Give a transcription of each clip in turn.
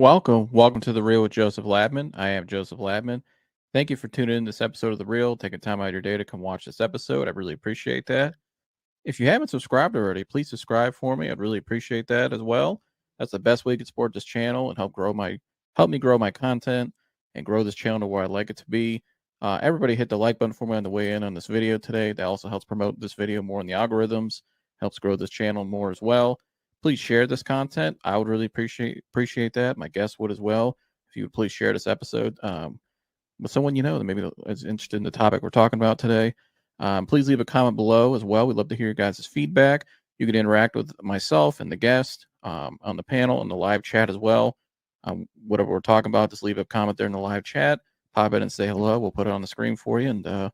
Welcome to The Real with Joseph Labman. I am Joseph Labman. Thank you for tuning in to this episode of The Real, taking time out of your day to come watch this episode. I really appreciate that. If you haven't subscribed already, please subscribe for me. I'd really appreciate that as well. That's the best way you can support this channel and help me grow my content and grow this channel to where I'd like it to be. Everybody hit the like button for me on the way in on this video today. That also helps promote this video more in the algorithms, helps grow this channel more as well. Please share this content. I would really appreciate that. My guests would as well. If you would please share this episode with someone you know that maybe is interested in the topic we're talking about today. Please leave a comment below as well. We'd love to hear your guys' feedback. You can interact with myself and the guest on the panel and the live chat as well. Whatever we're talking about, just leave a comment there in the live chat. Pop in and say hello. We'll put it on the screen for you. And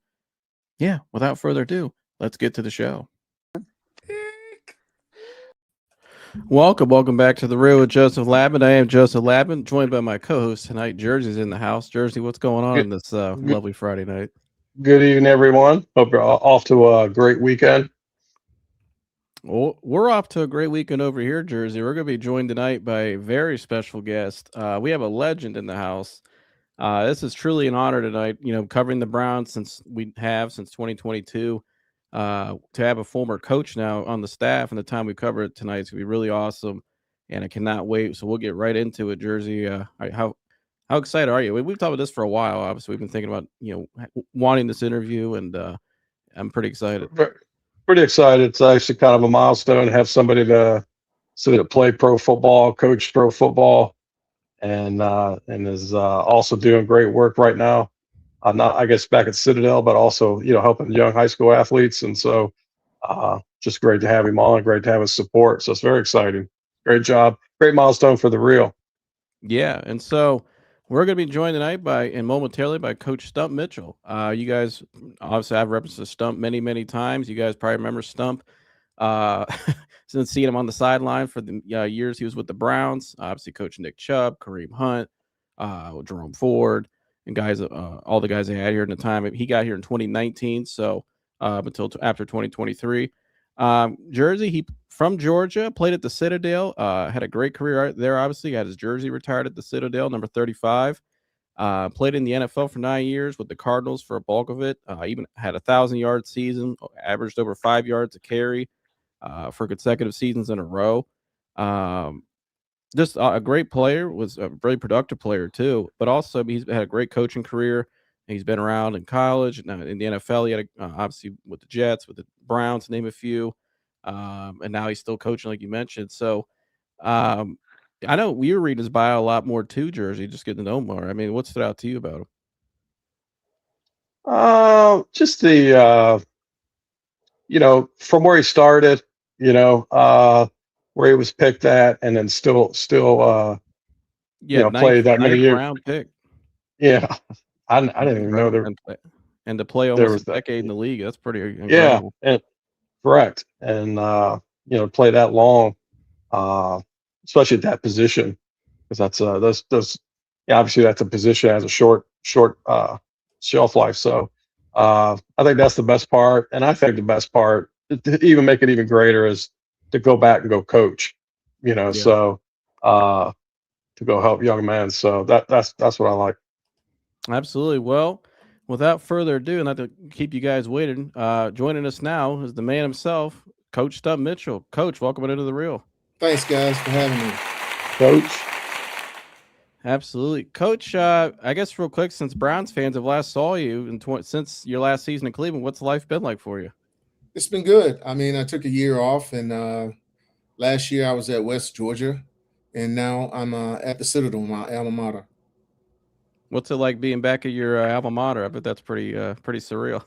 yeah, without further ado, let's get to the show. Welcome back to The Real with Joseph Labman. I am Joseph Labman, joined by my co-host tonight. Jersey's in the house. Jersey, what's going on this lovely Friday night? Good evening, everyone. Hope you're off to a great weekend. Well, we're off to a great weekend over here, Jersey. We're going to be joined tonight by a very special guest. We have a legend in the house. This is truly an honor tonight, covering the Browns since 2022. To have a former coach now on the staff and the time we cover it tonight is going to be really awesome, and I cannot wait. So we'll get right into it, Jersey. How excited are you? We've talked about this for a while. Obviously, we've been thinking about wanting this interview, and I'm pretty excited. Pretty excited. It's actually kind of a milestone to have somebody to play pro football, coach pro football, and is also doing great work right now. Not, I guess, back at Citadel, but also, helping young high school athletes. And so just great to have him on, great to have his support. So it's very exciting. Great job. Great milestone for The Real. Yeah. And so we're going to be joined tonight momentarily by Coach Stump Mitchell. You guys, obviously, I've referenced Stump many, many times. You guys probably remember Stump since seeing him on the sideline for the years he was with the Browns. Obviously, Coach Nick Chubb, Kareem Hunt, Jerome Ford, and guys, all the guys they had here in the time. He got here in 2019, so until after 2023. Jersey, he from Georgia, played at the Citadel, had a great career there. Obviously, got his jersey retired at the Citadel, number 35. Played in the NFL for 9 years with the Cardinals for a bulk of it. Even had a 1,000-yard season, averaged over 5 yards a carry for consecutive seasons in a row. Just a great player, was a very productive player too, but also he's had a great coaching career. He's been around in college, in the NFL. He had obviously with the Jets, with the Browns, to name a few, and now he's still coaching, like you mentioned. So I know we were reading his bio a lot more too, Jersey, just getting to know more. I mean, what stood out to you about him? Just the from where he started, where he was picked at, and then still played that many years. Round pick. Yeah, I didn't even know there. And to play almost a decade in the league, that's pretty incredible. Yeah, and correct, and play that long, especially at that position, because that's obviously that's a position that has a short shelf life. So I think that's the best part, and I think the best part to even make it even greater is to go back and go coach. So to go help young men. So that's what I like. Absolutely. Well, without further ado, not to keep you guys waiting, joining us now is the man himself, Coach Stump Mitchell. Coach, welcome into The Real. Thanks, guys, for having me. Coach. Absolutely. Coach, I guess real quick, since Browns fans have last saw you since your last season in Cleveland, what's life been like for you? It's been good. I mean, I took a year off, and last year I was at West Georgia, and now I'm at the Citadel, my alma mater. What's it like being back at your alma mater? I bet that's pretty surreal.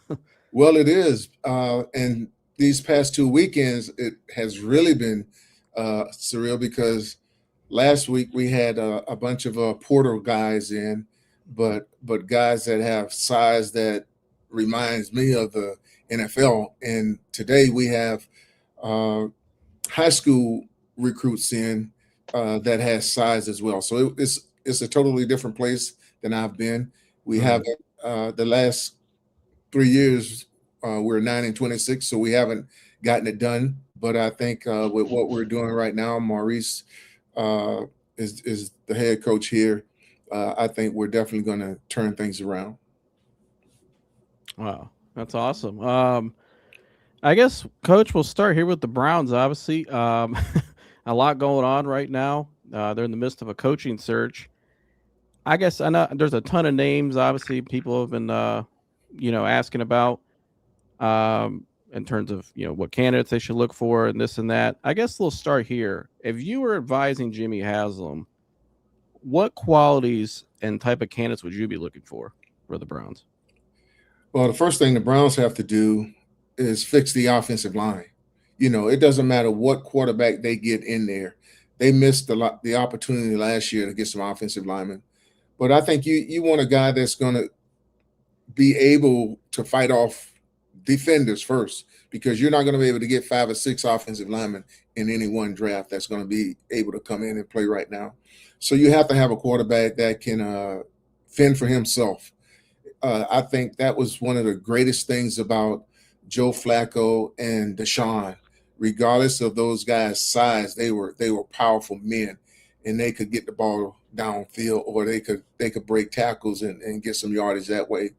Well, it is. And these past 2 weekends, it has really been surreal because last week we had a bunch of portal guys in, but guys that have size that reminds me of the NFL. And today we have high school recruits in that has size as well. So it's a totally different place than I've been. We have the last 3 years, we're 9-26, so we haven't gotten it done. But I think with what we're doing right now, Maurice is the head coach here, I think we're definitely going to turn things around. Wow, that's awesome. I guess, Coach, we'll start here with the Browns. Obviously, a lot going on right now. They're in the midst of a coaching search. I guess I know there's a ton of names. Obviously, people have been, asking about in terms of what candidates they should look for and this and that. I guess we'll start here. If you were advising Jimmy Haslam, what qualities and type of candidates would you be looking for the Browns? Well, the first thing the Browns have to do is fix the offensive line. It doesn't matter what quarterback they get in there. They missed the opportunity last year to get some offensive linemen. But I think you want a guy that's going to be able to fight off defenders first, because you're not going to be able to get 5 or 6 offensive linemen in any one draft that's going to be able to come in and play right now. So you have to have a quarterback that can fend for himself. I think that was one of the greatest things about Joe Flacco and Deshaun. Regardless of those guys' size, they were powerful men, and they could get the ball downfield, or they could break tackles and get some yardage that way.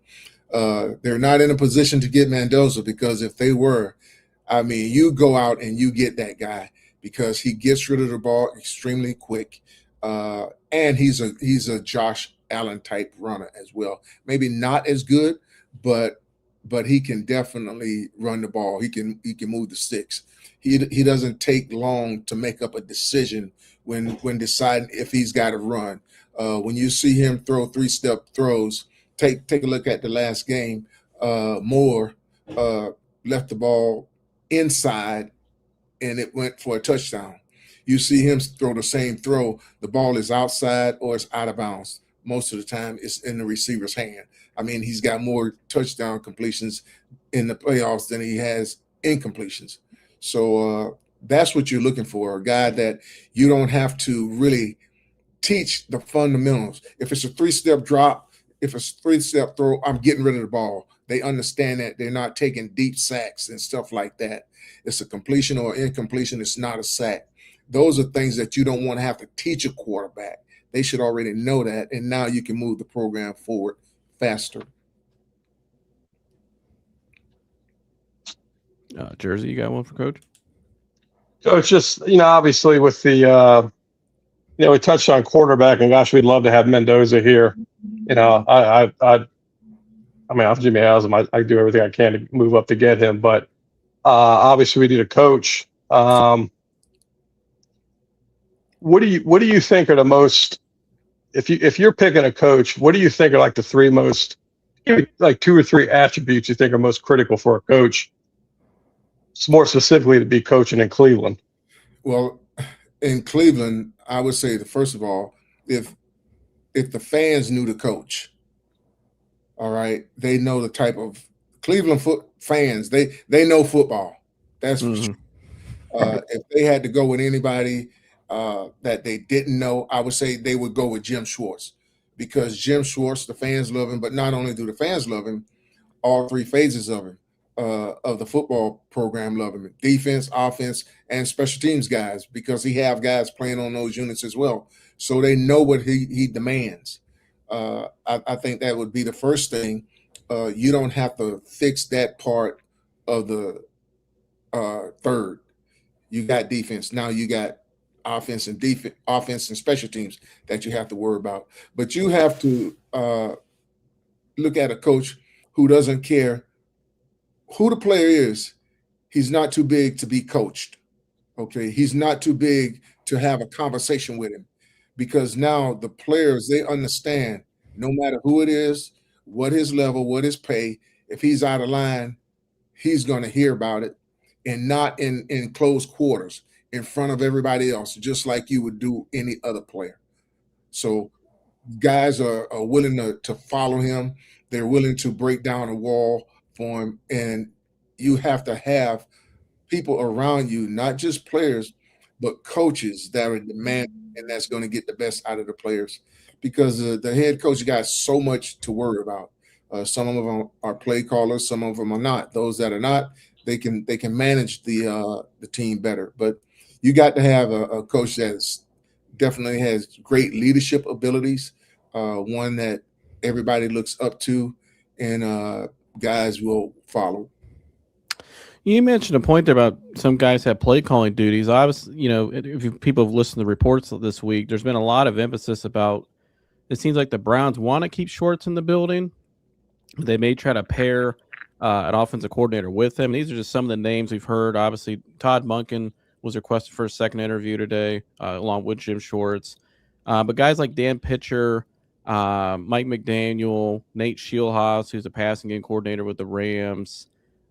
They're not in a position to get Mendoza, because if they were, I mean, you go out and you get that guy, because he gets rid of the ball extremely quick, and he's a Josh Allen type runner as well. Maybe not as good, but he can definitely run the ball. He can move the sticks. He doesn't take long to make up a decision when deciding if he's got to run. When you see him throw 3-step throws, take a look at the last game. Moore left the ball inside, and it went for a touchdown. You see him throw the same throw, the ball is outside or it's out of bounds. Most of the time it's in the receiver's hand. I mean, he's got more touchdown completions in the playoffs than he has incompletions. So that's what you're looking for, a guy that you don't have to really teach the fundamentals. If it's a 3-step drop, if it's a 3-step throw, I'm getting rid of the ball. They understand that they're not taking deep sacks and stuff like that. It's a completion or incompletion. It's not a sack. Those are things that you don't want to have to teach a quarterback. They should already know that, and now you can move the program forward faster. Jersey, you got one for Coach? Coach, just obviously with the we touched on quarterback, and gosh, we'd love to have Mendoza here. I mean, I'm Jimmy Haslam. I do everything I can to move up to get him, but obviously we need a coach. What do you think are the most, if you're picking a coach, what do you think are like the 3 most, like 2 or 3 attributes you think are most critical for a coach, more specifically to be coaching in Cleveland? Well, in Cleveland, I would say that, first of all, if the fans knew the coach, all right, they know the type of Cleveland fans. They know football. That's for sure. If they had to go with anybody that they didn't know, I would say they would go with Jim Schwartz, because Jim Schwartz, the fans love him. But not only do the fans love him, all 3 phases of him, of the football program love him: defense, offense, and special teams guys, because he have guys playing on those units as well. So they know what he demands. I think that would be the first thing. You don't have to fix that part of the third. You got defense. Now you got offense and defense, offense and special teams that you have to worry about. But you have to look at a coach who doesn't care who the player is. He's not too big to be coached. Okay. He's not too big to have a conversation with him, because now the players, they understand no matter who it is, what his level, what his pay, if he's out of line, he's going to hear about it, and not in close quarters in front of everybody else, just like you would do any other player. So guys are willing to follow him. They're willing to break down a wall for him. And you have to have people around you, not just players, but coaches that are demanding, and that's going to get the best out of the players, because the head coach got so much to worry about. Some of them are play callers, some of them are not. Those that are not, they can manage the team better. But you got to have a coach that's definitely has great leadership abilities, one that everybody looks up to, and guys will follow. You mentioned a point there about some guys have play calling duties. Obviously, if people have listened to the reports this week, there's been a lot of emphasis about. It seems like the Browns want to keep Schwartz in the building. They may try to pair an offensive coordinator with him. These are just some of the names we've heard. Obviously, Todd Monken was requested for a second interview today, along with Jim Schwartz. But guys like Dan Pitcher, Mike McDaniel, Nate Shieldhouse, who's a passing game coordinator with the Rams,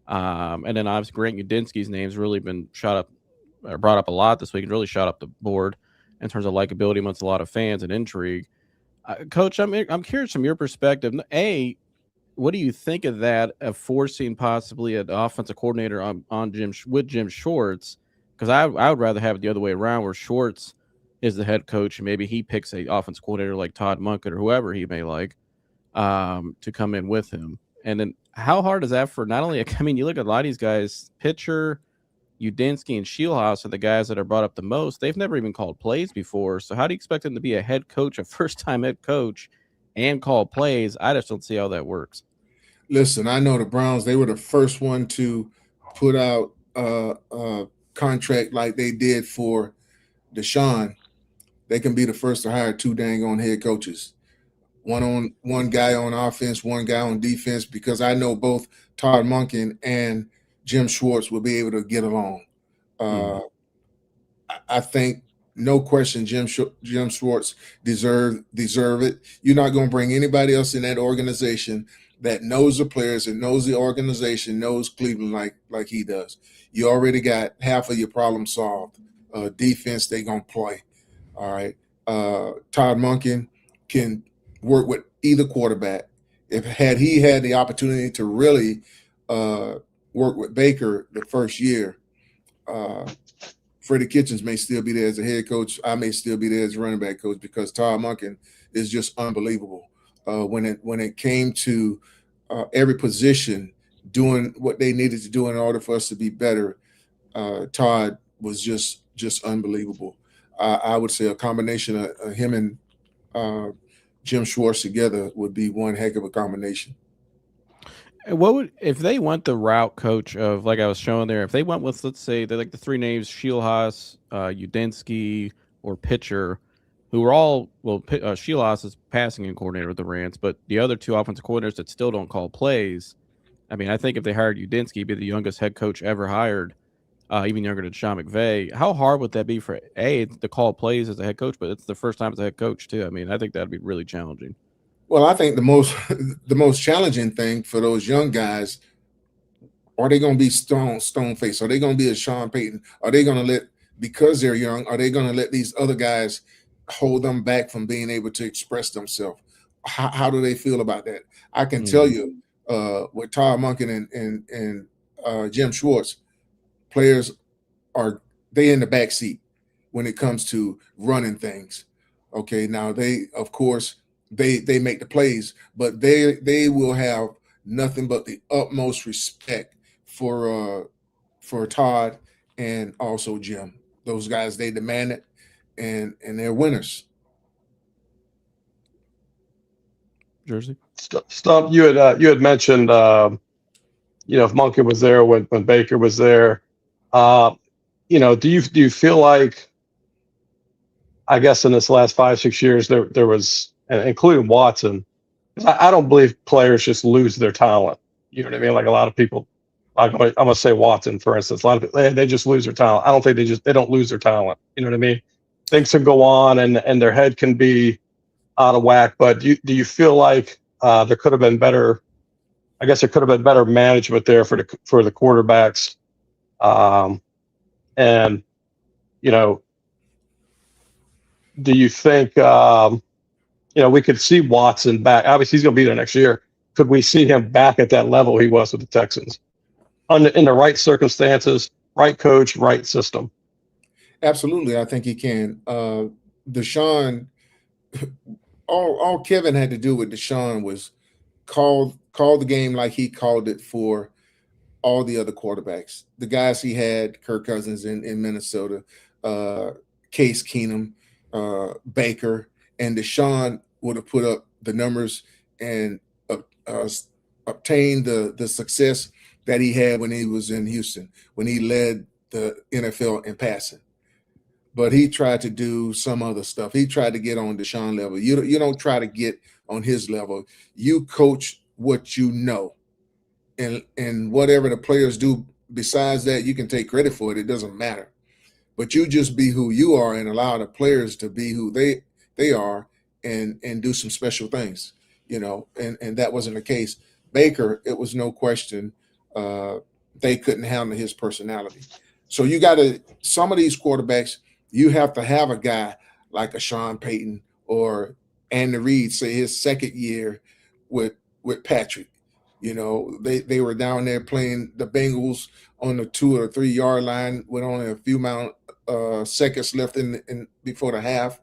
and then obviously Grant Udinski's name's really been brought up a lot this week, and really shot up the board in terms of likability amongst a lot of fans and intrigue. Coach, I'm curious from your perspective. What do you think of that, of forcing possibly an offensive coordinator on Jim Schwartz? Because I would rather have it the other way around, where Schwartz is the head coach and maybe he picks a offensive coordinator like Todd Monken or whoever he may like to come in with him. And then how hard is that for not only, I mean, you look at a lot of these guys, Pitcher, Udinski, and Shieldhouse are the guys that are brought up the most. They've never even called plays before. So how do you expect them to be a head coach, a first-time head coach, and call plays? I just don't see how that works. Listen, I know the Browns, they were the first one to put out a contract like they did for Deshaun. They can be the first to hire two dang on head coaches. One guy on offense, one guy on defense, because I know both Todd Monken and Jim Schwartz will be able to get along. I think, no question, Jim Schwartz deserve it. You're not going to bring anybody else in that organization that knows the players and knows the organization, knows Cleveland like he does. You already got half of your problem solved. Defense, they going to play. All right. Todd Monken can work with either quarterback. Had he had the opportunity to really work with Baker the first year, Freddie Kitchens may still be there as a head coach. I may still be there as a running back coach, because Todd Monken is just unbelievable. When it came to every position doing what they needed to do in order for us to be better, Todd was just unbelievable. I would say a combination of him and Jim Schwartz together would be one heck of a combination. What would, if they went the route, coach, of like I was showing there, if they went with, let's say, they're like the three names, Shieldhouse, Udinski, or Pitcher, who were all, Shieldhouse is passing game coordinator with the Rams, but the other two offensive coordinators that still don't call plays. I mean, I think if they hired Udinski, he'd be the youngest head coach ever hired, even younger than Sean McVay. How hard would that be for to call plays as a head coach? But it's the first time as a head coach too. I mean, I think that'd be really challenging. Well, I think the most challenging thing for those young guys, are they going to be stone faced? Are they going to be a Sean Payton? Are they going to because they're young, are they going to let these other guys hold them back from being able to express themselves? How do they feel about that? I can tell you, with Todd Monken and Jim Schwartz, players they in the back seat when it comes to running things. Okay, now they, of course, they make the plays, but they will have nothing but the utmost respect for Todd and also Jim. Those guys, they demand it, and they're winners. Jersey. Stump, you had mentioned if Monken was there when Baker was there, do you feel like, I guess in this last 5-6 years there was, including Watson, I don't believe players just lose their talent. You know what I mean? Like a lot of people, I'm gonna say Watson, for instance, a lot of people, they just lose their talent. I don't think they don't lose their talent. You know what I mean? Things can go on and their head can be out of whack. But do you feel like there could have been better? I guess there could have been better management there for the quarterbacks. And do you think we could see Watson back? Obviously, he's going to be there next year. Could we see him back at that level he was with the Texans, in the right circumstances, right coach, right system? Absolutely, I think he can. Deshaun, all Kevin had to do with Deshaun was call the game like he called it for all the other quarterbacks. The guys he had, Kirk Cousins in Minnesota, Case Keenum, Baker, and Deshaun would have put up the numbers and uh, obtained the success that he had when he was in Houston, when he led the NFL in passing. But he tried to do some other stuff. He tried to get on Deshaun level. You don't try to get on his level. You coach what you know, and whatever the players do besides that, you can take credit for it. It doesn't matter. But you just be who you are and allow the players to be who they are and do some special things, and that wasn't the case. Baker, it was no question, uh, they couldn't handle his personality. So you got to, some of these quarterbacks, you have to have a guy like a Sean Payton or Andy Reid, say his second year with Patrick. They were down there playing the Bengals on the 2 or 3 yard line with only a few seconds left in before the half,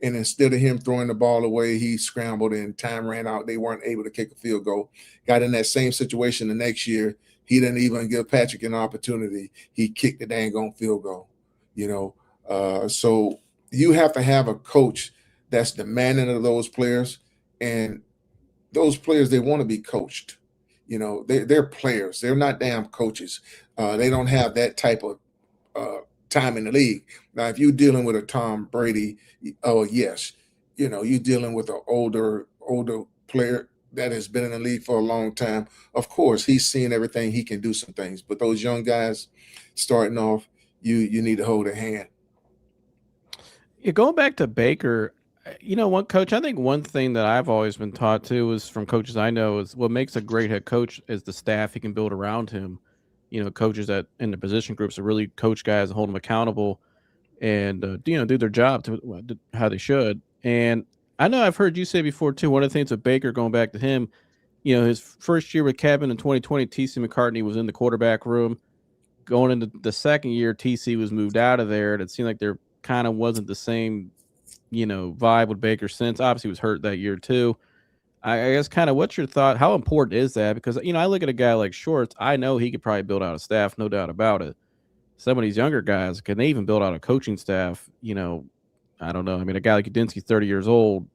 and instead of him throwing the ball away, he scrambled and time ran out. They weren't able to kick a field goal. Got in that same situation the next year. He didn't even give Patrick an opportunity. He kicked the dang on field goal. So you have to have a coach that's demanding of those players, and those players, they want to be coached. They're players. They're not damn coaches. They don't have that type of time in the league. Now, if you're dealing with a Tom Brady, oh yes, you're dealing with an older player that has been in the league for a long time. Of course, he's seen everything. He can do some things. But those young guys starting off, you need to hold a hand. Yeah, going back to Baker, one coach, I think one thing that I've always been taught too is from coaches I know is what makes a great head coach is the staff he can build around him. Coaches that in the position groups are really coach guys and hold them accountable and, do their job to how they should. And I know I've heard you say before too, one of the things with Baker, going back to him, his first year with Kevin in 2020, TC McCartney was in the quarterback room. Going into the second year, TC was moved out of there, and it seemed like there kind of wasn't the same, vibe with Baker since. Obviously, he was hurt that year too. I guess kind of what's your thought? How important is that? Because, I look at a guy like Shorts, I know he could probably build out a staff, no doubt about it. Some of these younger guys, can they even build out a coaching staff? I don't know. I mean, a guy like Udinski, 30 years old,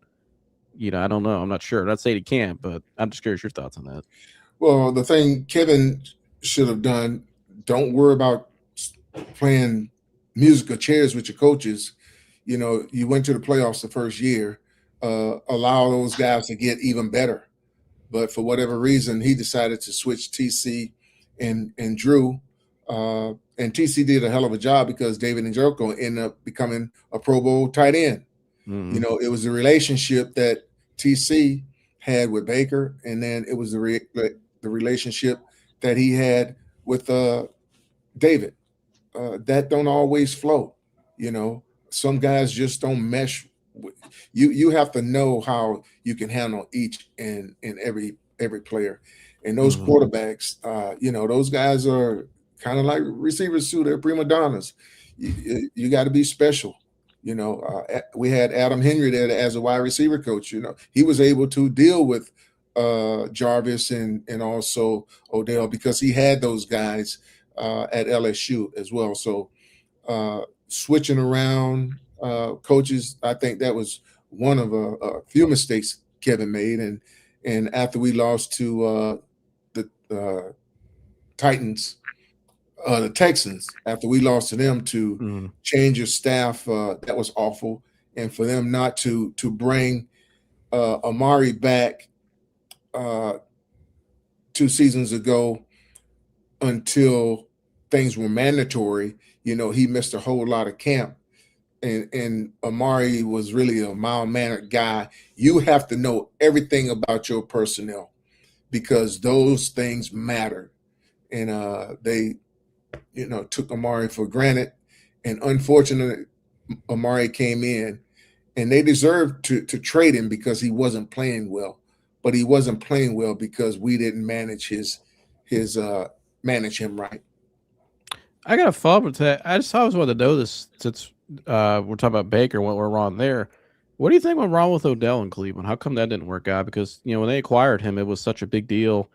I don't know. I'm not sure. Not saying he can't, but I'm just curious your thoughts on that. Well, the thing Kevin should have done, don't worry about playing musical chairs with your coaches. You went to the playoffs the first year. Allow those guys to get even better. But for whatever reason, he decided to switch TC and Drew. And TC did a hell of a job because David Njoku ended up becoming a Pro Bowl tight end. Mm-hmm. It was the relationship that TC had with Baker, and then it was the relationship that he had with David. That don't always flow. Some guys just don't mesh. You have to know how you can handle each and every player, and those quarterbacks. Those guys are kind of like receivers too. They're prima donnas. You got to be special. We had Adam Henry there as a wide receiver coach. He was able to deal with Jarvis and also Odell because he had those guys at LSU as well. So switching around coaches, I think that was one of a few mistakes Kevin made. And after we lost to the Titans, the Texans, after we lost to them, to change your staff, that was awful. And for them not to bring Amari back 2 seasons ago until things were mandatory, he missed a whole lot of camp. And Amari was really a mild-mannered guy. You have to know everything about your personnel because those things matter. And they, took Amari for granted. And unfortunately, Amari came in, and they deserved to trade him because he wasn't playing well. But he wasn't playing well because we didn't manage manage him right. I got a follow up to that. I always wanted to know this since we're talking about Baker, what went wrong there. What do you think went wrong with Odell in Cleveland? How come that didn't work out? Because when they acquired him, it was such a big deal.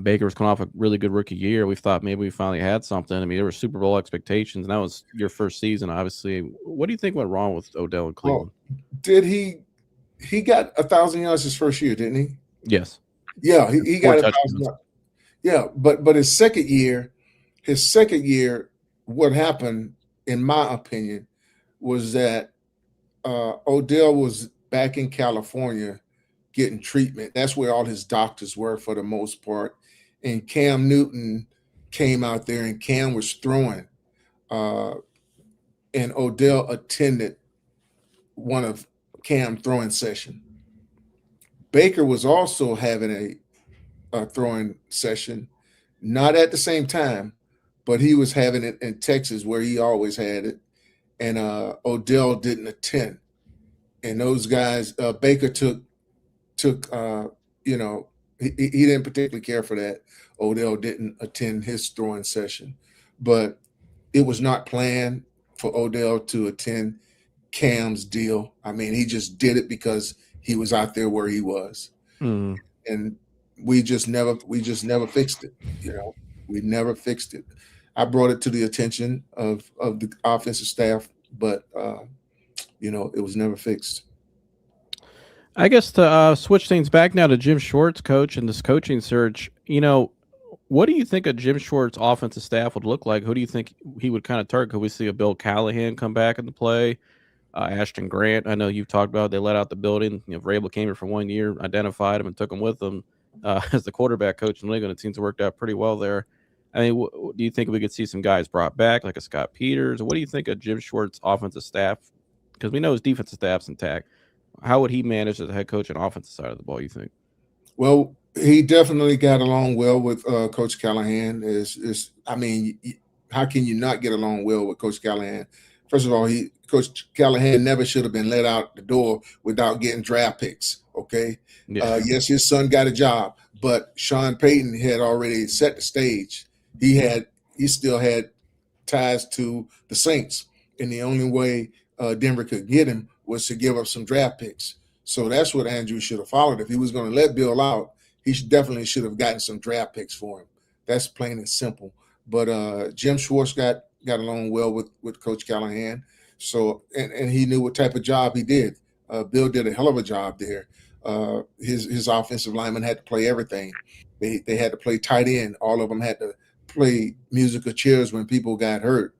Baker was coming off a really good rookie year. We thought maybe we finally had something. I mean, there were Super Bowl expectations, and that was your first season, obviously. What do you think went wrong with Odell in Well, Cleveland? did he got 1,000 yards his first year, didn't he? Yes, Yeah, he four got 1,000 touchdowns. yards. Yeah, but his second year, what happened, in my opinion, was that Odell was back in California getting treatment. That's where all his doctors were for the most part. And Cam Newton came out there, and Cam was throwing, uh, and Odell attended one of Cam throwing session. Baker was also having a throwing session, not at the same time, but he was having it in Texas where he always had it, and Odell didn't attend. And those guys, Baker took you know he didn't particularly care for that. Odell didn't attend his throwing session, but it was not planned for Odell to attend Cam's deal. I mean, he just did it because he was out there where he was, Mm. and we just never fixed it. We never fixed it. I brought it to the attention of the offensive staff, but it was never fixed. I guess to switch things back now to Jim Schwartz, coach, and this coaching search. What do you think a Jim Schwartz offensive staff would look like? Who do you think he would kind of target? Could we see a Bill Callahan come back into play? Ashton Grant, I know you've talked about. They let out the building. Vrabel came here for 1 year, identified him, and took him with them as the quarterback coach in the league, and it seems to worked out pretty well there. I mean, do you think we could see some guys brought back, like a Scott Peters? What do you think of Jim Schwartz offensive staff? Because we know his defensive staff's intact. How would he manage as a head coach on offensive side of the ball, you think? Well, he definitely got along well with Coach Callahan. I mean, how can you not get along well with Coach Callahan? First of all, Coach Callahan never should have been let out the door without getting draft picks. Okay, Yeah. yes, his son got a job, but Sean Payton had already set the stage. He still had ties to the Saints, and the only way Denver could get him was to give up some draft picks. So that's what Andrew should have followed. If he was going to let Bill out, definitely should have gotten some draft picks for him. That's plain and simple. But Jim Schwartz got along well with Coach Callahan, so and he knew what type of job he did. Bill did a hell of a job there. His offensive linemen had to play everything. They had to play tight end. All of them had to play musical chairs when people got hurt.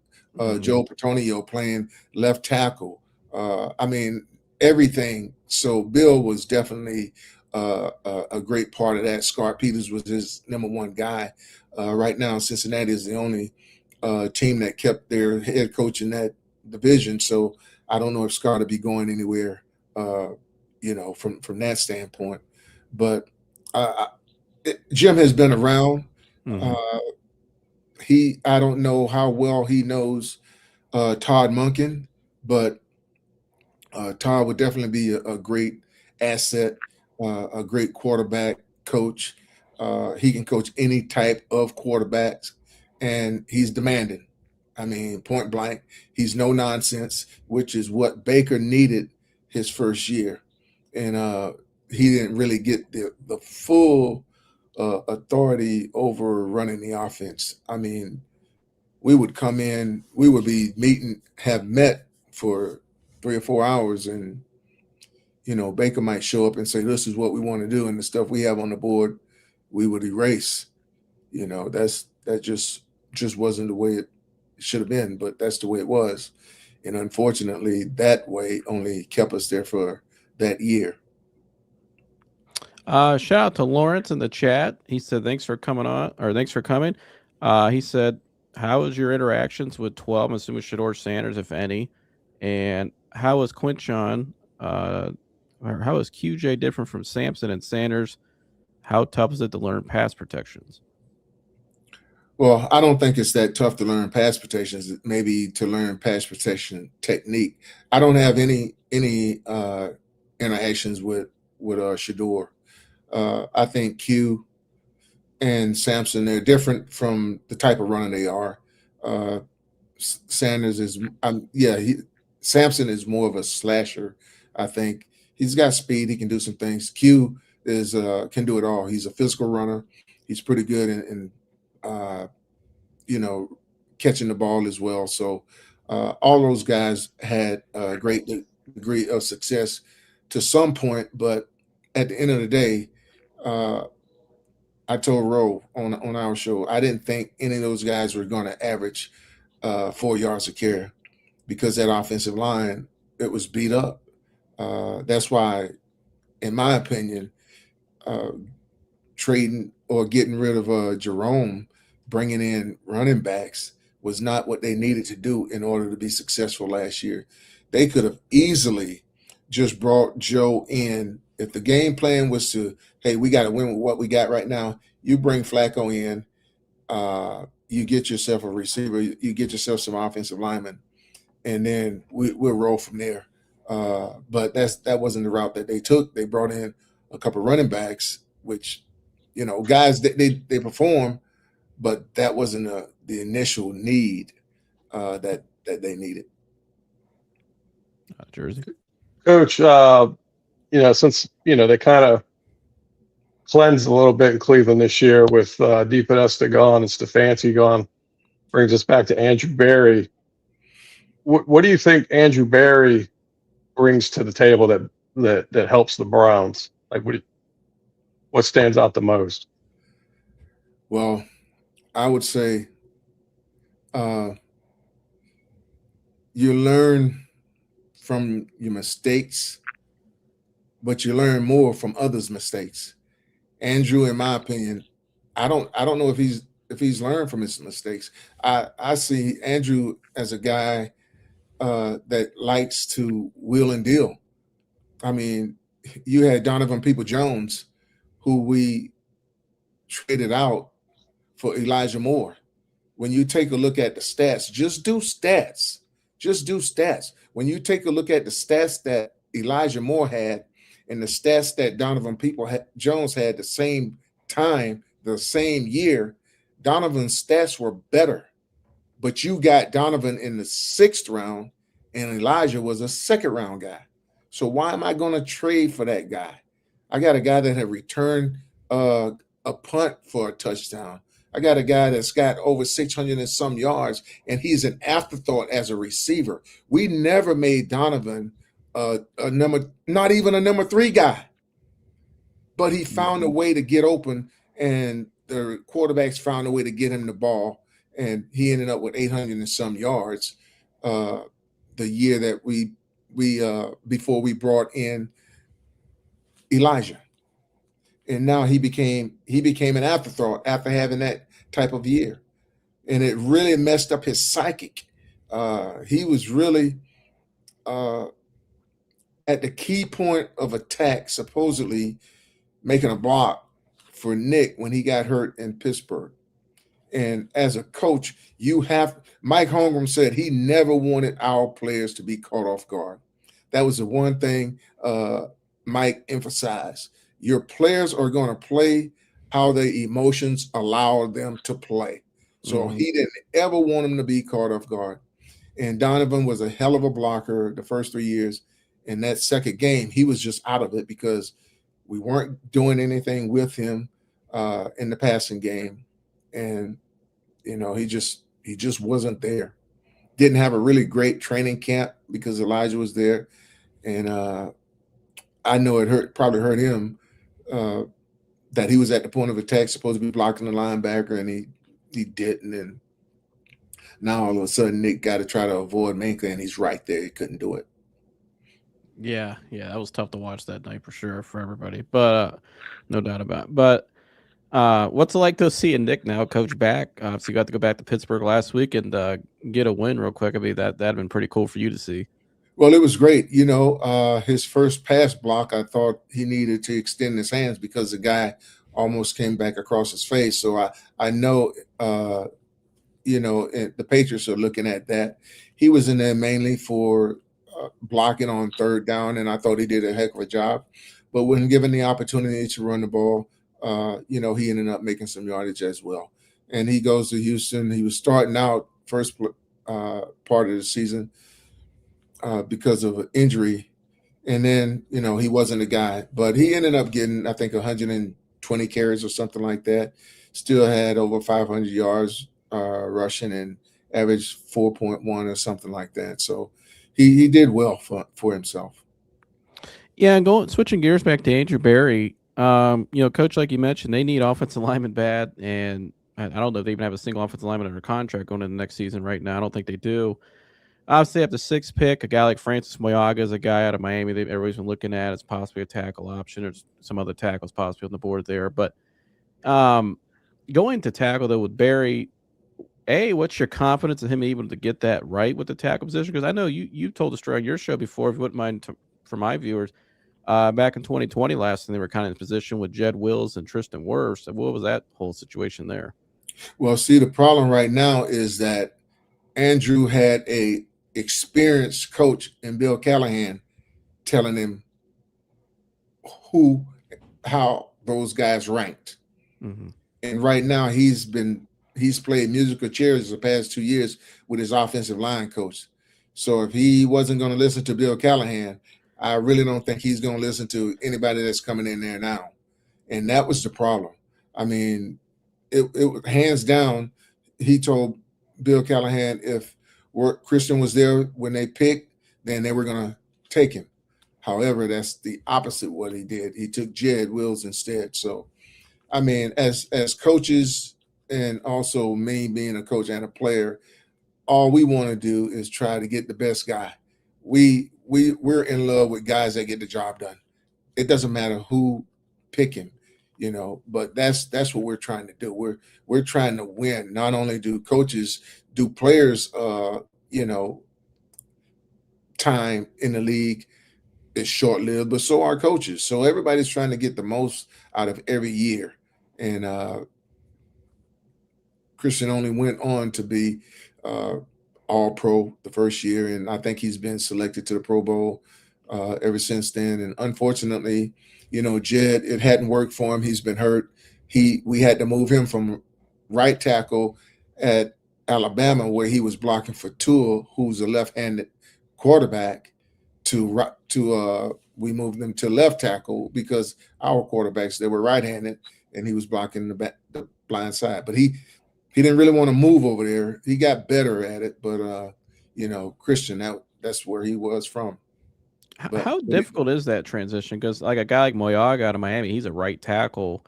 Joe Petonio playing left tackle. I mean, everything. So Bill was definitely a great part of that. Scott Peters was his number one guy. Right now, Cincinnati is the only team that kept their head coach in that division. So I don't know if Scott will be going anywhere, from that standpoint. But Jim has been around. Mhm. Uh, I don't know how well he knows Todd Monken, but Todd would definitely be a great asset, a great quarterback coach. He can coach any type of quarterbacks, and he's demanding. I mean, point blank, he's no nonsense, which is what Baker needed his first year, and he didn't really get the full authority over running the offense. I mean, we would be have met for 3 or 4 hours, and Baker might show up and say, "This is what we want to do," and the stuff we have on the board, we would erase. That just wasn't the way it should have been, but that's the way it was, and unfortunately, that way only kept us there for that year. Shout out to Lawrence in the chat. He said, "Thanks for coming on, or thanks for coming." He said, "How was your interactions with 12? I'm assuming Shador Sanders, if any, and how was Quinchon? Or how is QJ different from Sampson and Sanders? How tough is it to learn pass protections?" Well, I don't think it's that tough to learn pass protections. Maybe to learn pass protection technique. I don't have any interactions with Shador. I think Q and Sampson, they're different from the type of runner they are. Uh, Sanders is, Sampson is more of a slasher. I think he's got speed. He can do some things. Q is can do it all. He's a physical runner. he's pretty good in you know, catching the ball as well. So all those guys had a great degree of success to some point, but at the end of the day, uh, I told Roe on our show, I didn't think any of those guys were going to average 4 yards a carry because that offensive line, it was beat up. That's why, in my opinion, uh, trading or getting rid of Jerome, bringing in running backs was not what they needed to do in order to be successful last year. They could have easily just brought Joe in. If the game plan was to, hey, we got to win with what we got right now, you bring Flacco in, you get yourself a receiver, you get yourself some offensive linemen, and then we'll roll from there. But that wasn't the route that they took. They brought in a couple running backs, which, guys they perform, but that wasn't the initial need that they needed. Jersey. Coach, since they kind of cleansed a little bit in Cleveland this year with DePodesta gone and Stefanski gone, brings us back to Andrew Berry. What do you think Andrew Berry brings to the table that helps the Browns? Like, what stands out the most? Well, I would say you learn from your mistakes, but you learn more from others' mistakes. Andrew, in my opinion, I don't know if he's learned from his mistakes. I see Andrew as a guy that likes to wheel and deal. I mean, you had Donovan People-Jones, who we traded out for Elijah Moore. When you take a look at the stats, just do stats. Just do stats. When you take a look at the stats that Elijah Moore had and the stats that Donovan Jones had the same time, the same year, Donovan's stats were better. But you got Donovan in the 6th round and Elijah was a 2nd-round guy. So why am I going to trade for that guy? I got a guy that had returned a punt for a touchdown. I got a guy that's got over 600 and some yards, and he's an afterthought as a receiver. We never made Donovan not even a number 3 guy, but he found a way to get open, and the quarterbacks found a way to get him the ball, and he ended up with 800 and some yards the year that we before we brought in Elijah. And now he became an afterthought after having that type of year, and it really messed up his psychic. He was really at the key point of attack, supposedly making a block for Nick when he got hurt in Pittsburgh. And as a coach, Mike Holmgren said he never wanted our players to be caught off guard. That was the one thing Mike emphasized. Your players are going to play how their emotions allow them to play. So he didn't ever want them to be caught off guard. And Donovan was a hell of a blocker the first 3 years. In that second game, he was just out of it because we weren't doing anything with him in the passing game. And, he just wasn't there. Didn't have a really great training camp because Elijah was there. And I know it probably hurt him that he was at the point of attack, supposed to be blocking the linebacker, and he didn't. And now all of a sudden Nick got to try to avoid Minka, and he's right there. He couldn't do it. Yeah, that was tough to watch that night for sure for everybody, but no doubt about it. But what's it like to see a Nick now coach back? So you got to go back to Pittsburgh last week and get a win real quick. I mean, that'd been pretty cool for you to see. Well, it was great. His first pass block, I thought he needed to extend his hands because the guy almost came back across his face. So I know, the Patriots are looking at that. He was in there mainly for blocking on 3rd down, and I thought he did a heck of a job. But when given the opportunity to run the ball, he ended up making some yardage as well. And he goes to Houston. He was starting out first part of the season because of an injury. And then, he wasn't a guy. But he ended up getting, I think, 120 20 carries or something like that. Still had over 500 yards rushing and averaged 4.1 or something like that. So he did well for himself. Yeah, and switching gears back to Andrew Berry. Coach, like you mentioned, they need offensive linemen bad, and I don't know if they even have a single offensive lineman under contract going into the next season right now. I don't think they do. Obviously, at the 6th pick, a guy like Francis Moyaga is a guy out of Miami that everybody's been looking at as possibly a tackle option. There's some other tackles possibly on the board there. But going to tackle, though, with Barry, what's your confidence in him able to get that right with the tackle position? Because I know you told the story on your show before, if you wouldn't mind, for my viewers, back in 2020 last, and they were kind of in position with Jed Wills and Tristan Wirfs. What was that whole situation there? Well, see, the problem right now is that Andrew had a experienced coach in Bill Callahan telling him how those guys ranked. Mm-hmm. And right now he's played musical chairs the past 2 years with his offensive line coach. So if he wasn't going to listen to Bill Callahan, I really don't think he's going to listen to anybody that's coming in there now. And that was the problem. I mean, it hands down, he told Bill Callahan if Christian was there when they picked, then they were going to take him. However, that's the opposite what he did. He took Jed Wills instead. So, I mean, as coaches, and also me being a coach and a player, all we want to do is try to get the best guy. We're in love with guys that get the job done. It doesn't matter who pick him, but that's what we're trying to do. We're trying to win. Not only do coaches, do players time in the league is short-lived, but so are coaches. So everybody's trying to get the most out of every year. And Christian only went on to be all-pro the first year, and I think he's been selected to the Pro Bowl ever since then. And unfortunately, Jed, it hadn't worked for him. He's been hurt. We had to move him from right tackle at Alabama, where he was blocking for Tua, who's a left-handed quarterback, we moved them to left tackle because our quarterbacks, they were right-handed, and he was blocking the blind side. But he didn't really want to move over there. He got better at it, but Christian, that's where he was from. How difficult is that transition? Because like a guy like Moyaga out of Miami, he's a right tackle.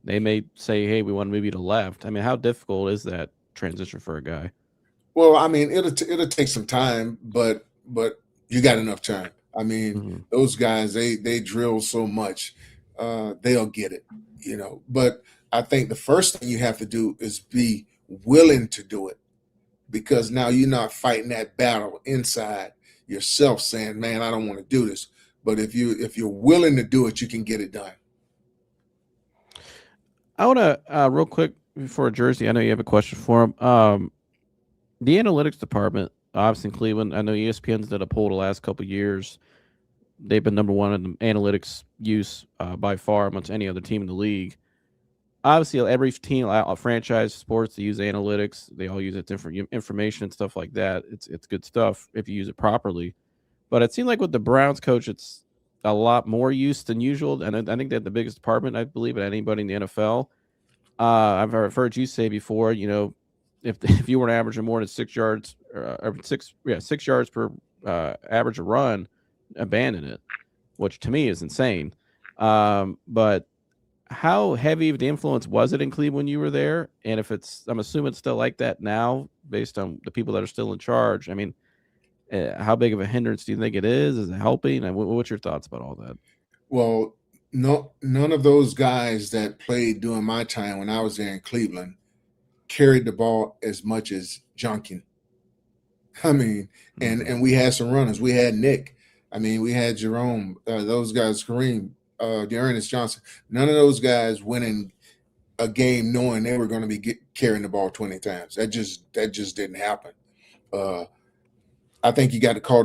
They may say, "Hey, we want to move you to left." I mean, how difficult is that transition for a guy? Well, I mean, it'll take some time, but you got enough time. I mean, those guys, they drill so much, they'll get it, But I think the first thing you have to do is be willing to do it, because now you're not fighting that battle inside yourself saying, man, I don't want to do this. But if you're willing to do it, you can get it done. I want to real quick before Jersey. I know you have a question for him. The analytics department, obviously in Cleveland. I know ESPN's did a poll the last couple of years. They've been number one in the analytics use by far amongst any other team in the league. Obviously, every team, franchise sports, they use analytics. They all use it, different information and stuff like that. It's good stuff if you use it properly. But it seemed like with the Browns coach, it's a lot more use than usual. And I think they're the biggest department, I believe, at anybody in the NFL. I've heard you say before, if you weren't averaging more than 6 yards, or 6 yards per average a run, abandon it, which to me is insane. But how heavy of the influence was it in Cleveland when you were there? And I'm assuming it's still like that now, based on the people that are still in charge. I mean, how big of a hindrance do you think it is? Is it helping? And what's your thoughts about all that? Well, no, none of those guys that played during my time when I was there in Cleveland carried the ball as much as Junkin. I mean, and we had some runners. We had Nick. I mean, we had Jerome. Those guys, Kareem, Dearness Johnson. None of those guys winning a game knowing they were going to be carrying the ball 20 times. That just didn't happen. I think you got to call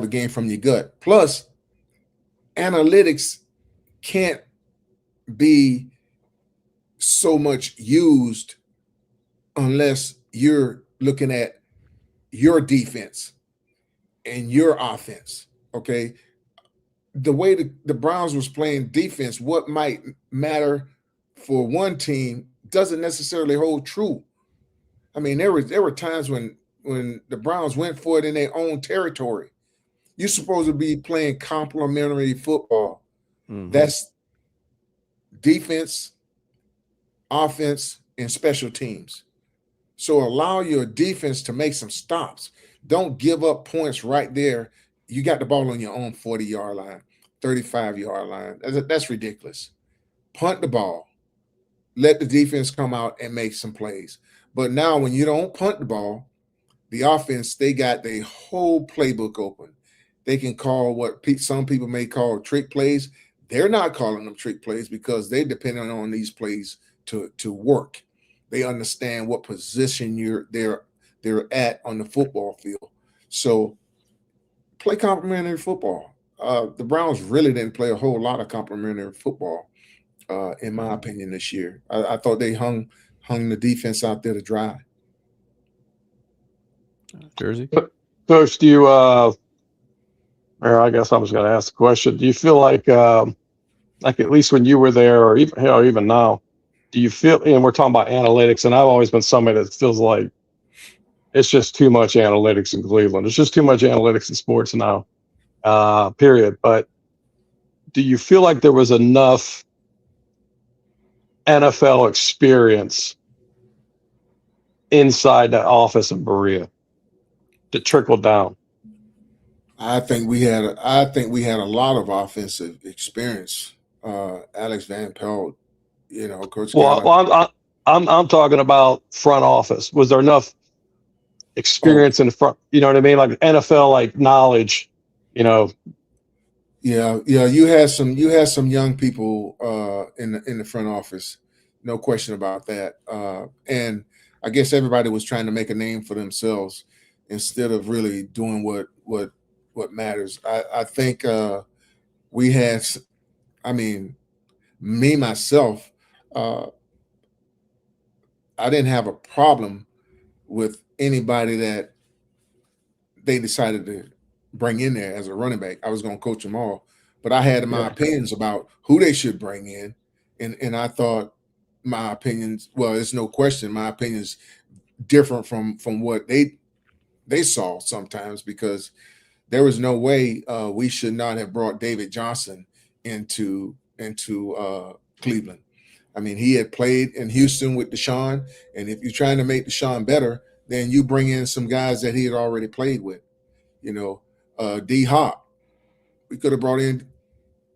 the game from your gut. Plus, analytics can't be so much used unless you're looking at your defense and your offense. Okay. the way the Browns was playing defense, what might matter for one team doesn't necessarily hold true. I mean, there were times when the Browns went for it in their own territory. You're supposed to be playing complementary football. That's defense, offense, and special teams. So allow your defense to make some stops. Don't give up points right there. You got the ball on your own 40-yard line, 35-yard line. That's ridiculous. Punt the ball. Let the defense come out and make some plays. But now when you don't punt the ball, the offense, they got their whole playbook open. They can call what some people may call trick plays. They're not calling them trick plays because they're depending on these plays to work. They understand what position they're at on the football field. So play complementary football. The Browns really didn't play a whole lot of complementary football, in my opinion, this year. I thought they hung the defense out there to dry. Jersey? Coach, do you or I guess I was going to ask the question, do you feel like at least when you were there or even now, do you feel, and we're talking about analytics, and I've always been somebody that feels like it's just too much analytics in Cleveland. It's just too much analytics in sports now, period. But do you feel like there was enough NFL experience inside the office in Berea to trickle down? I think we had a lot of offensive experience. Alex Van Pelt, Coach. Well, I'm talking about front office. Was there enough experience in the front? You know what I mean? Like NFL, like knowledge. Yeah. You had some young people in the front office, no question about that. And I guess everybody was trying to make a name for themselves instead of really doing what matters. I think we had. I mean, me myself, I didn't have a problem with anybody that they decided to bring in there as a running back. I was going to coach them all, but I had my opinions about who they should bring in, and I thought my opinions. Well, it's no question my opinions different from what they saw sometimes, because there was no way we should not have brought David Johnson into Cleveland. I mean, he had played in Houston with Deshaun, and if you're trying to make Deshaun better, then you bring in some guys that he had already played with. D Hop. We could have brought in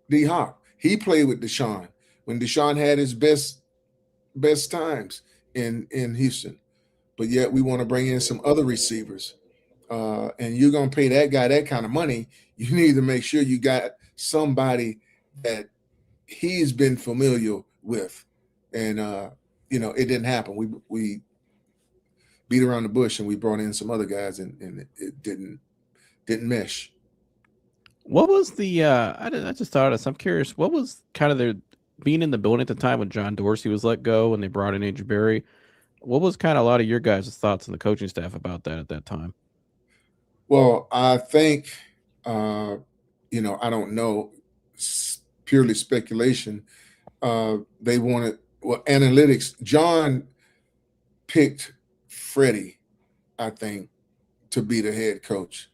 D Hop. He played with Deshaun when Deshaun had his best times in Houston. But yet we want to bring in some other receivers. And you're going to pay that guy that kind of money. You need to make sure you got somebody that he's been familiar with. And, it didn't happen. We beat around the bush and we brought in some other guys and it didn't mesh. What was the, I just thought of this. I'm curious, what was kind of their being in the building at the time when John Dorsey was let go and they brought in Andrew Berry? What was kind of a lot of your guys' thoughts on the coaching staff about that at that time? Well, I think, I don't know, purely speculation. They wanted, analytics. John picked Freddie, I think, to be the head coach.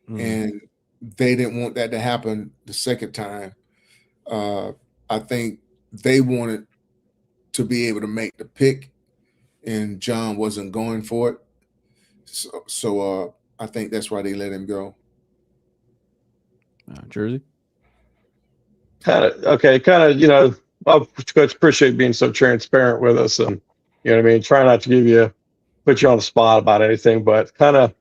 And they didn't want that to happen the second time. I think they wanted to be able to make the pick, and John wasn't going for it. So I think that's why they let him go. Jersey? I appreciate being so transparent with us, and what I mean, try not to put you on the spot about anything, but kind of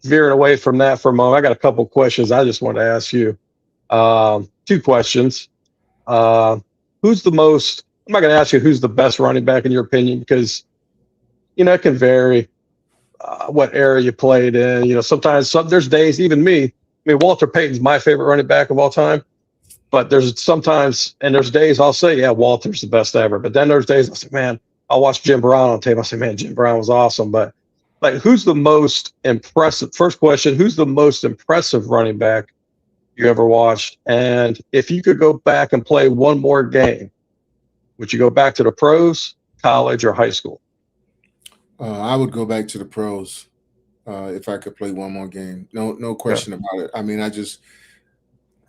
veering away from that for a moment. I got a couple of questions I just wanted to ask you. 2 questions. Who's the most? I'm not going to ask you who's the best running back in your opinion, because it can vary what era you played in. Sometimes there's days, even me. I mean, Walter Payton's my favorite running back of all time. But there's days I'll say, yeah, Walter's the best ever. But then there's days I'll say, man, I'll watch Jim Brown on tape. I'll say, man, Jim Brown was awesome. But who's the most impressive? First question, who's the most impressive running back you ever watched? And if you could go back and play one more game, would you go back to the pros, college, or high school? I would go back to the pros if I could play one more game. No Yeah, question about it. I mean,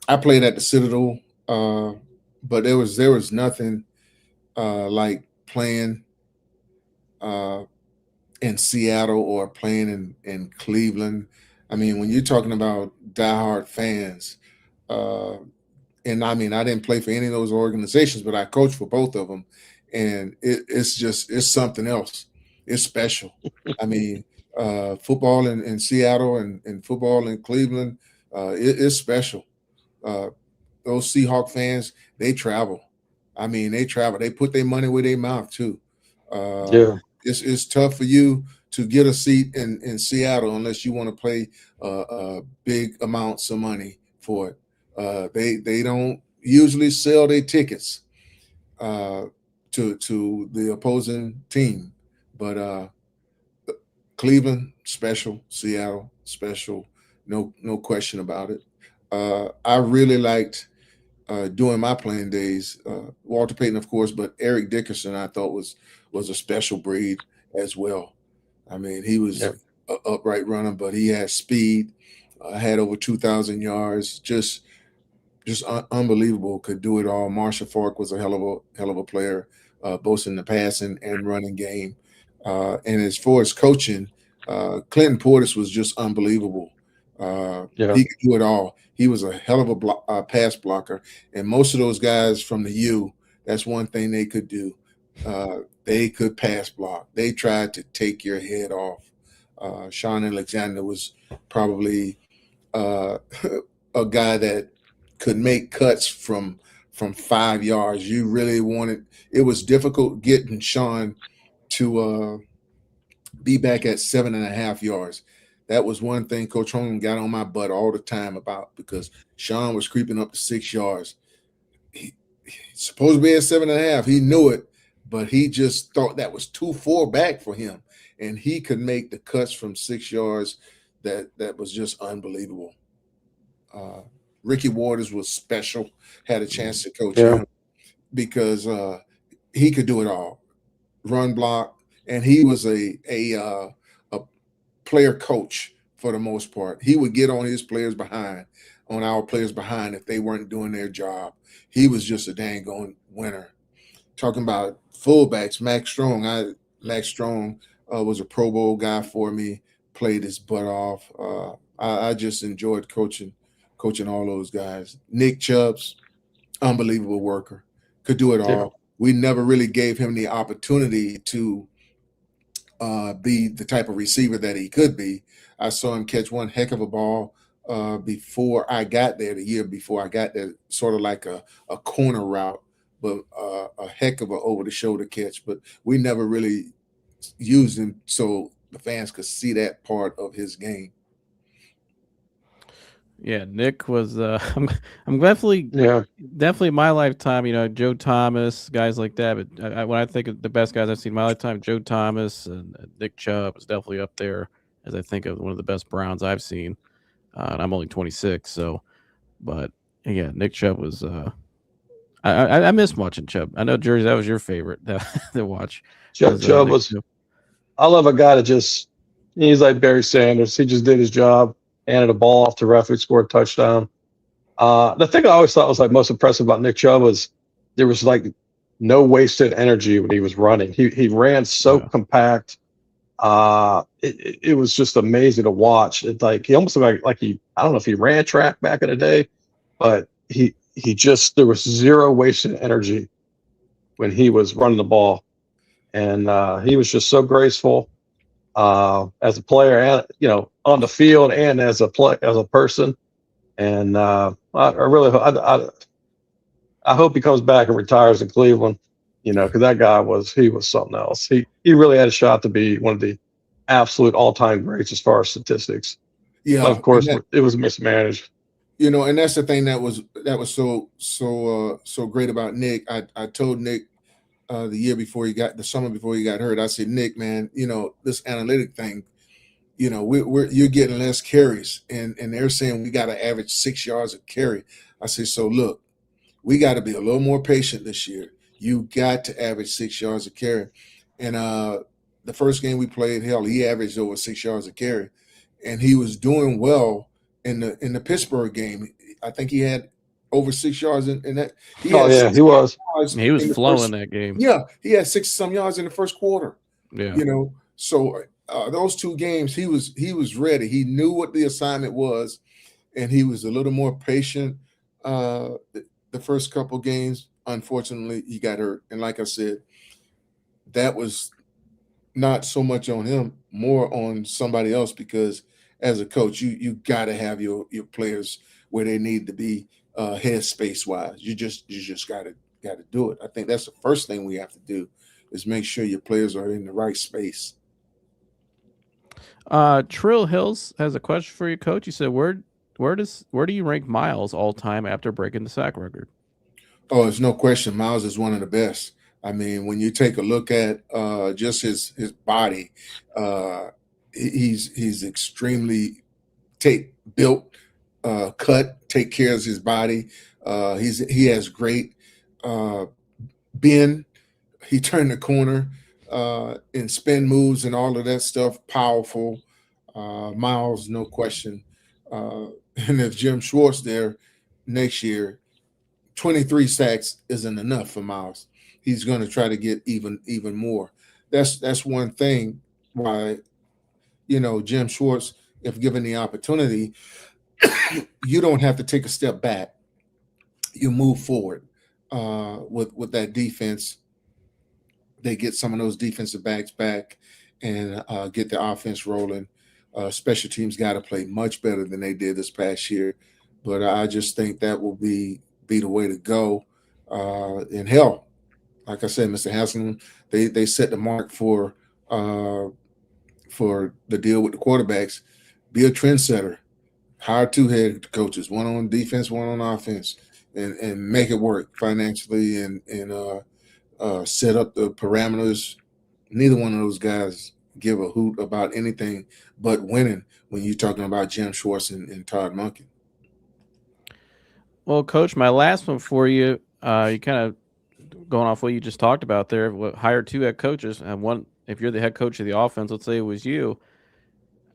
I played at the Citadel, uh, but there was nothing like playing uh, in Seattle or playing in Cleveland. I mean, when you're talking about diehard fans, uh, and I mean, I didn't play for any of those organizations, but I coached for both of them, and it's something else. It's special. I mean, football in Seattle and football in Cleveland, it's special. Uh, those Seahawk fans, they travel. I mean, they travel. They put their money where their mouth too. Uh, yeah, it's tough for you to get a seat in Seattle unless you want to pay big amounts of money for it. They don't usually sell their tickets uh, to the opposing team, but Cleveland special, Seattle special, no question about it. I really liked during my playing days. Walter Payton, of course, but Eric Dickerson, I thought was a special breed as well. I mean, he was yeah, an upright runner, but he had speed, had over 2,000 yards, just unbelievable. Could do it all. Marshall Falk was a hell of a player, both in the passing and running game. And as far as coaching, Clinton Portis was just unbelievable. yeah, He could do it all. He was a hell of a pass blocker, and most of those guys from the U, that's one thing they could do. They could pass block. They tried to take your head off. Sean Alexander was probably uh, a guy that could make cuts from 5 yards. You really wanted. It was difficult getting Sean to be back at 7.5 yards. That was one thing Coach Holmes got on my butt all the time about because Sean was creeping up to 6 yards. He's supposed to be at 7.5. He knew it, but he just thought that was too far back for him, and he could make the cuts from 6 yards. That was just unbelievable. Uh, Ricky Waters was special. Had a chance to coach yeah, him because he could do it all, run block, and he was a player coach for the most part. He would get on our players behind if they weren't doing their job. He was just a dang on winner. Talking about fullbacks, Max Strong was a Pro Bowl guy for me. Played his butt off. I just enjoyed coaching all those guys. Nick Chubb's unbelievable worker, could do it yeah, all. We never really gave him the opportunity to be the type of receiver that he could be. I saw him catch one heck of a ball before I got there, the year before I got there, sort of like a corner route, but a heck of a over the shoulder catch. But we never really used him so the fans could see that part of his game. Yeah, Nick was. I'm definitely yeah, definitely my lifetime. Joe Thomas, guys like that. But when I think of the best guys I've seen in my lifetime, Joe Thomas and Nick Chubb is definitely up there as I think of one of the best Browns I've seen. And I'm only 26, so but yeah, Nick Chubb was. I miss watching Chubb. I know Jersey, that was your favorite to watch was Chubb Nick was. Chubb. I love a guy that just he's like Barry Sanders. He just did his job, handed the ball off to ref, who scored a touchdown. The thing I always thought was like most impressive about Nick Chubb was there was like no wasted energy when he was running. He ran so Yeah, compact. It was just amazing to watch. It like he almost looked like he I don't know if he ran track back in the day, but he just there was zero wasted energy when he was running the ball, and he was just so graceful as a player and on the field and as a person. And I really I hope he comes back and retires in Cleveland. Because that guy he was something else. He really had a shot to be one of the absolute all time greats as far as statistics. But of Yeah, and course, that it was mismanaged. and that's the thing that was so great about Nick. I told Nick the summer before he got hurt. I said, Nick, man, this analytic thing, you're getting less carries, and they're saying we got to average 6 yards a carry. I say, so look, we got to be a little more patient this year. You got to average 6 yards a carry. And the first game we played, hell, he averaged over 6 yards a carry, and he was doing well in the Pittsburgh game. I think he had over 6 yards in that. He Oh had yeah, six he was. yards He was in the flowing first. that game. Yeah, he had 60 some yards in the first quarter. Yeah. So those two games, he was ready. He knew what the assignment was, and he was a little more patient. The first couple games, unfortunately, he got hurt, and like I said, that was not so much on him, more on somebody else. Because as a coach, you got to have your players where they need to be, headspace wise. You just got to do it. I think that's the first thing we have to do, is make sure your players are in the right space. Trill Hills has a question for you, Coach. He said, where do you rank Miles all time after breaking the sack record? Oh, there's no question. Miles is one of the best. I mean, when you take a look at just his body, uh, he's extremely built, cut, take care of his body. He has great uh, bend. He turned the corner and spin moves and all of that stuff. Powerful. Miles, no question. And if Jim Schwartz there next year, 23 sacks isn't enough for Miles. He's going to try to get even more. That's one thing why, Jim Schwartz, if given the opportunity, you don't have to take a step back. You move forward with that defense. They get some of those defensive backs back and get the offense rolling. Special teams got to play much better than they did this past year, but I just think that will be the way to go. And hell, like I said, Mr. Haslam, they set the mark uh, for the deal with the quarterbacks. Be a trendsetter. Hire two head coaches, one on defense, one on offense, and make it work financially and set up the parameters. Neither one of those guys give a hoot about anything but winning when you're talking about Jim Schwartz and Todd Monken. Well, Coach, my last one for you. You kind of going off what you just talked about there. Hire two head coaches, and one. If you're the head coach of the offense, let's say it was you.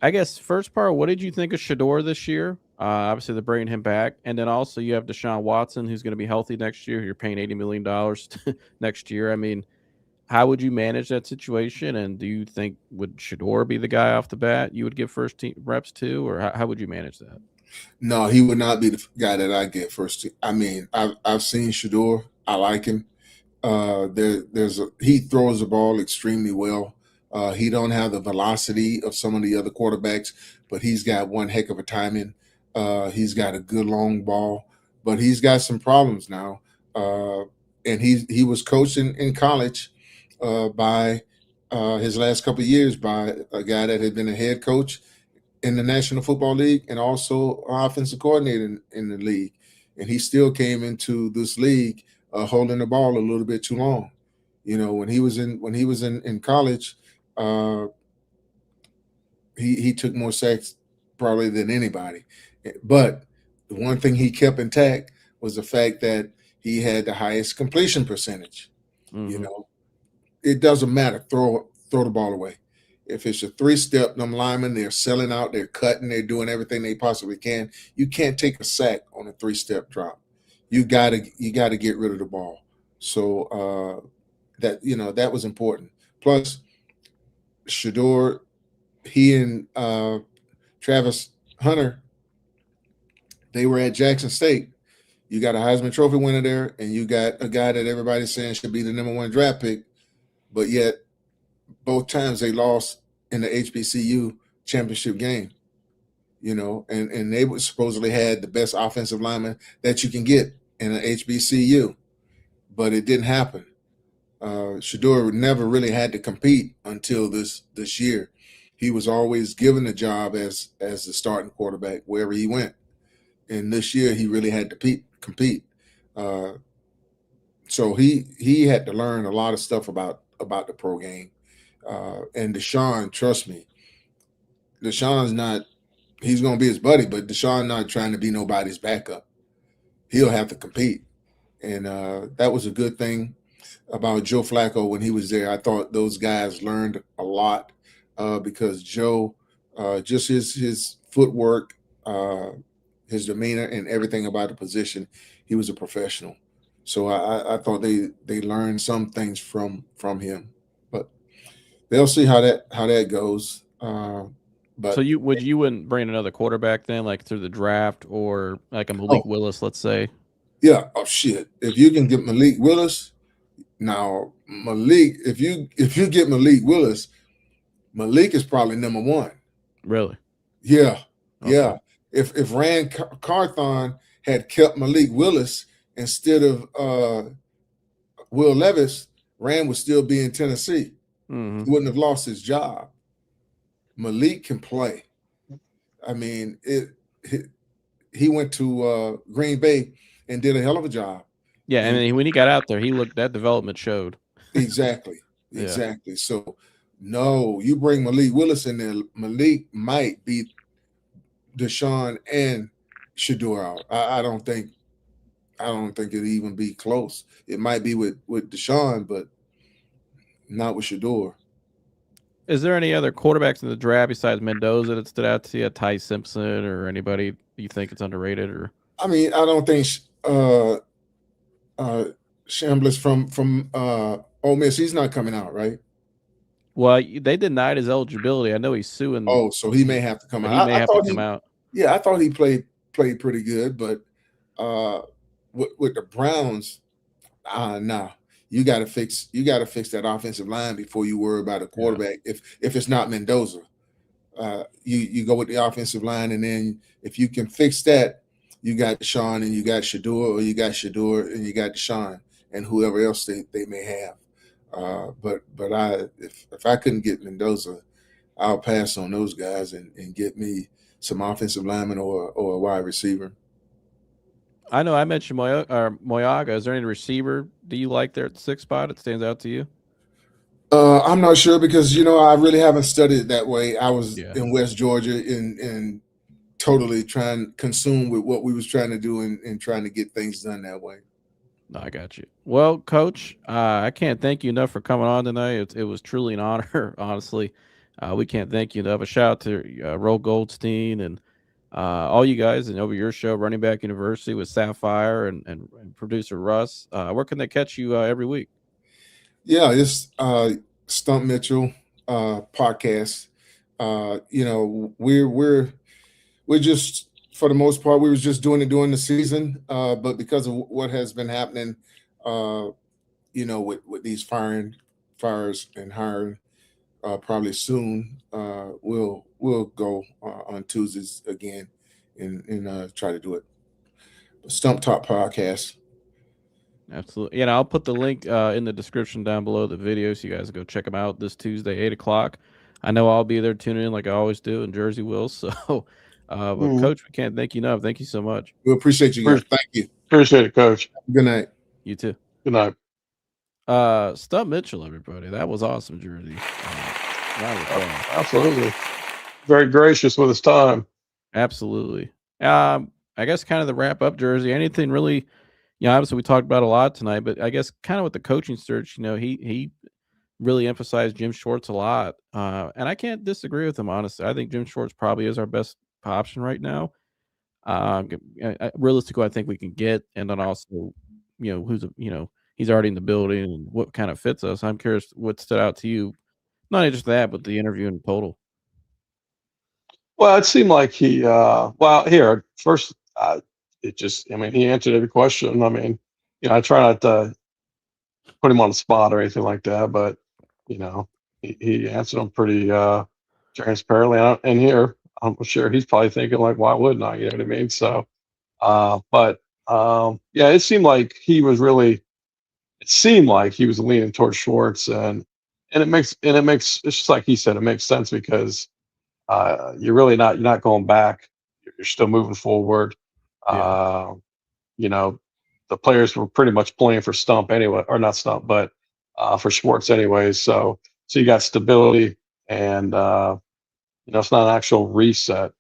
I guess first part, what did you think of Shador this year? Obviously, they're bringing him back, and then also you have Deshaun Watson, who's going to be healthy next year. You're paying $80 million next year. I mean, how would you manage that situation? And do you think would Shador be the guy off the bat you would give first team reps to, or how would you manage that? No, he would not be the guy that I get first. I mean, I've seen Shador. I like him. He throws the ball extremely well. He don't have the velocity of some of the other quarterbacks, but he's got one heck of a timing. He's got a good long ball, but he's got some problems now. And he was coached in college by his last couple of years by a guy that had been a head coach in the National Football League and also offensive coordinator in the league. And he still came into this league holding the ball a little bit too long. When he was in college, uh, he took more sacks probably than anybody. But the one thing he kept intact was the fact that he had the highest completion percentage. Mm-hmm. It doesn't matter. Throw the ball away. If it's a three-step, them linemen, they're selling out, they're cutting, they're doing everything they possibly can. You can't take a sack on a three-step drop. You gotta get rid of the ball. So that was important. Plus, Shador, he and Travis Hunter, they were at Jackson State. You got a Heisman Trophy winner there, and you got a guy that everybody's saying should be the number one draft pick, but yet both times they lost in the HBCU championship game. And they supposedly had the best offensive lineman that you can get in an HBCU, but it didn't happen. Shador never really had to compete until this year. He was always given the job as the starting quarterback wherever he went, and this year he really had to compete. So he had to learn a lot of stuff about the pro game. And Deshaun, trust me, Deshaun's not. He's going to be his buddy, but Deshaun not trying to be nobody's backup. He'll have to compete, and that was a good thing about Joe Flacco when he was there. I thought those guys learned a lot because Joe, just his footwork, his demeanor, and everything about the position, he was a professional. So I thought they learned some things from him, but they'll see how that goes. But So you wouldn't bring another quarterback then, like through the draft or like a Malik Willis, let's say? Yeah. Oh shit! If you can get Malik Willis, now Malik, if you get Malik Willis, Malik is probably number one. Really? Yeah. Okay. Yeah. If Rand Carthon had kept Malik Willis instead of Will Levis, Rand would still be in Tennessee. Mm-hmm. He wouldn't have lost his job. Malik can play. I mean, he went to Green Bay and did a hell of a job. Yeah, and when he got out there, that development showed. Exactly. Yeah. Exactly. So, no, you bring Malik Willis in there, Malik might beat Deshaun and Shador out. I don't think it'll even be close. It might be with Deshaun, but not with Shador. Is there any other quarterbacks in the draft besides Mendoza that stood out to you? Ty Simpson or anybody you think it's underrated? Or I mean, I don't think Chambliss from Ole Miss, he's not coming out, right? Well, they denied his eligibility. I know he's suing. Oh, so he may have to come out. He may have to come out. Yeah, I thought he played pretty good, but with the Browns, nah. You got to fix that offensive line before you worry about a quarterback. Yeah. If it's not Mendoza, you go with the offensive line, and then if you can fix that, you got Deshaun and you got Shador, or you got Shador and you got Deshaun and whoever else they may have. But if I couldn't get Mendoza, I'll pass on those guys and get me some offensive lineman or a wide receiver. I know I mentioned Moyaga. Is there any receiver do you like there at the 6th spot? It stands out to you? I'm not sure because I really haven't studied it that way. I was in West Georgia and totally consumed with what we was trying to do and trying to get things done that way. No, I got you. Well, Coach, I can't thank you enough for coming on tonight. It was truly an honor, honestly. We can't thank you enough. A shout out to Roll Goldstein and all you guys and over your show, Running Back University with Sapphire and producer Russ. Where can they catch you every week? Yeah, it's Stump Mitchell podcast. We're just, for the most part, we was just doing it during the season, but because of what has been happening, with these fires and hiring, probably soon we'll go on Tuesdays again and try to do it. Stump Talk podcast. Absolutely. Yeah, I'll put the link in the description down below the video so you guys go check them out this Tuesday, 8:00. I know I'll be there tuning in like I always do, and Jersey will. So, but Coach, we can't thank you enough. Thank you so much. We appreciate you guys. Thank you. Appreciate it, Coach. Good night. You too. Good night. Stump Mitchell, everybody. That was awesome, Jersey. Absolutely. Very gracious with his time. Absolutely. I guess kind of the wrap up, Jersey. Anything really, obviously we talked about a lot tonight, but I guess kind of with the coaching search, he really emphasized Jim Schwartz a lot. And I can't disagree with him, honestly. I think Jim Schwartz probably is our best option right now. Realistically, I think we can get, and then also, he's already in the building and what kind of fits us. I'm curious what stood out to you, not just that, but the interview in total. Well, it seemed like he, first, he answered every question. I mean, I try not to put him on the spot or anything like that, but, he answered them pretty transparently. And here, I'm sure he's probably thinking, like, why wouldn't I? You know what I mean? So, it seemed like he was leaning towards Schwartz, and it makes, it's just like he said, it makes sense because you're not going back. You're still moving forward. Yeah. The players were pretty much playing for Stump anyway, or not Stump, but for Schwartz anyways. So you got stability and it's not an actual reset.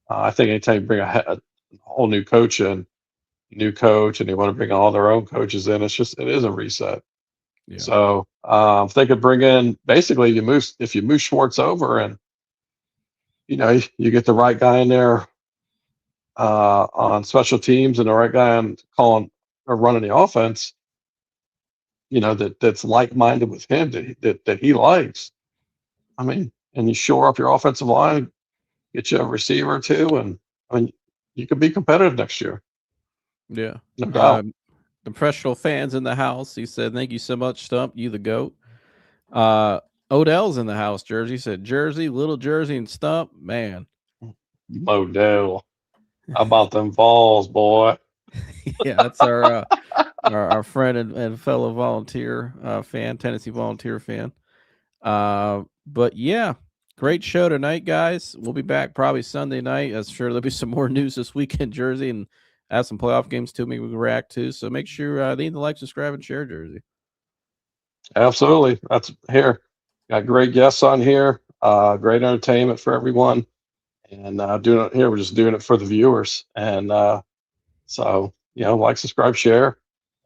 I think anytime you bring a whole new coach in, and they want to bring all their own coaches in, it is a reset. Yeah. So if they could bring in, basically, if you move Schwartz over, and you get the right guy in there on special teams, and the right guy on calling or running the offense, that's like-minded with him, that he likes. I mean, and you shore up your offensive line, get you a receiver too, and I mean, you could be competitive next year. Yeah. No doubt. The professional fans in the house. He said, "Thank you so much, Stump. You the GOAT." Odell's in the house. Jersey said, "Jersey, little Jersey, and Stump, man." Modell. How about them balls, boy? Yeah, that's our friend and fellow volunteer fan, Tennessee Volunteer fan. But yeah, great show tonight, guys. We'll be back probably Sunday night. I'm sure there'll be some more news this week in Jersey, and have some playoff games too. Maybe we can react to. So make sure they need to like, subscribe, and share Jersey. Absolutely. That's here. Got great guests on here. Great entertainment for everyone. And doing it here, we're just doing it for the viewers. And so, like, subscribe, share,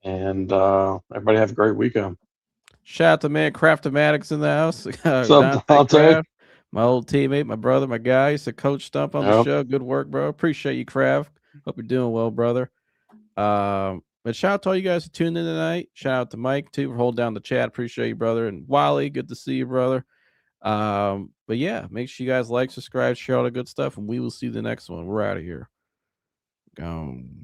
and everybody have a great weekend. Shout out to man Craftomatics in the house. What's up, Dante? Kraft, my old teammate, my brother, my guy. He's a Coach Stump on the Yep. show. Good work, bro. Appreciate you, Kraft. Hope you're doing well, brother. But shout out to all you guys who tuned in tonight. Shout out to Mike too for holding down the chat. Appreciate you, brother. And Wally, good to see you, brother. But yeah, make sure you guys like, subscribe, share all the good stuff, and we will see you the next one. We're out of here. Gone.